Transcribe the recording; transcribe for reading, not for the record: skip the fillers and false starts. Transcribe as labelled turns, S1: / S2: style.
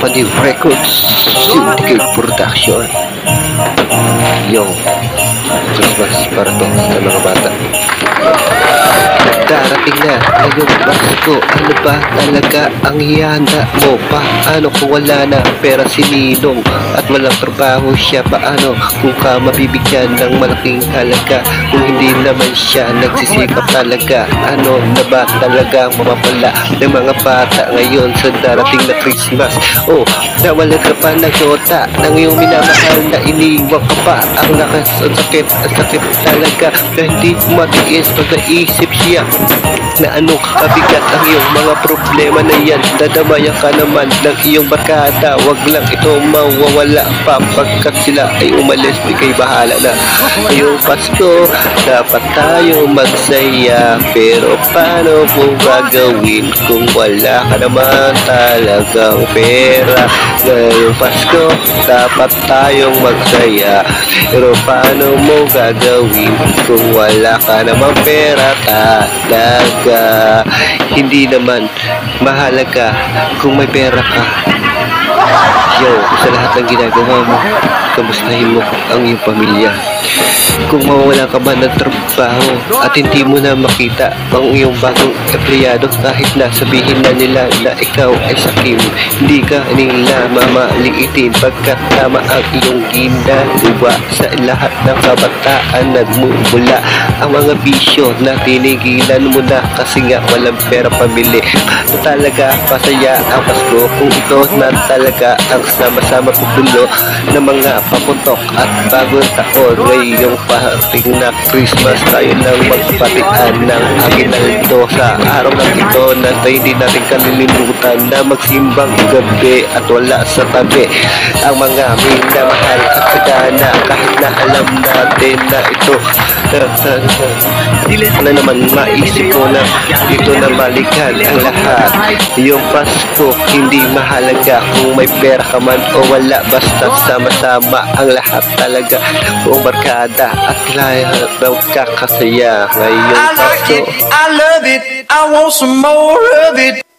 S1: Company Records Syndicate Production. Yung Christmas para to sa mga bata. Darating na ngayong Pasko. Ano ba talaga ang hihanda mo? Paano kung wala na pera si Ninong at walang trabaho siya? Paano kung ka mabibigyan ng malaking halaga kung hindi naman siya nagsisikap talaga? Ano na ba talaga mapapala ng mga bata ngayon sa darating na Christmas? Oh, nawalan ka pa ng syota ng iyong minamahal na iniwang ka pa. Ang lakas, ang sakit talaga na hindi matiis pag naisip siya na anong kabigat ang iyong mga problema na yan. Dadamayan ka naman ng iyong barkada. Wag lang ito mawawala pa pagkat sila ay umalis. Di kay bahala na. Ngayong Pasko dapat tayo magsaya, pero paano mo gagawin kung wala ka naman talagang pera? Ngayong Pasko dapat tayong magsaya, pero paano mo gagawin kung wala ka naman pera talaga? Hindi naman mahalaga kung may pera ka. Yo, sa lahat ng ginagawa mo, kamustahin mo ang iyong pamilya. Kung mawawala ka ba ng trabaho at hindi mo na makita ang iyong bagong empleyado, kahit na sabihin na nila na ikaw ay sakim, hindi ka nila mamaliitin pagkat tama ang iyong ginagawa. Sa lahat ng kabataan nagmumula ang mga bisyo na tinigilan mo na kasi nga walang pera pamili. Talaga pasaya ang Pasko kung ito na talaga ang sama-sama pupulo ng mga paputok at bagong taon. Ngayong parating na Christmas, tayo lang magpapatian ng aginaldo sa araw na ito na hindi natin kalilimutan na magsimbang gabi at wala sa tabi ang mga minamahal at sagana. Kahit na alam natin na ito na naman maisip mo na dito na balikan ang lahat. Yung Pasko hindi mahalaga kung may pera ka man o wala, basta sama-sama ang lahat talaga. Buong barkada at lahat ng kakasaya ngayong Pasko.
S2: I love it, I want some more of it.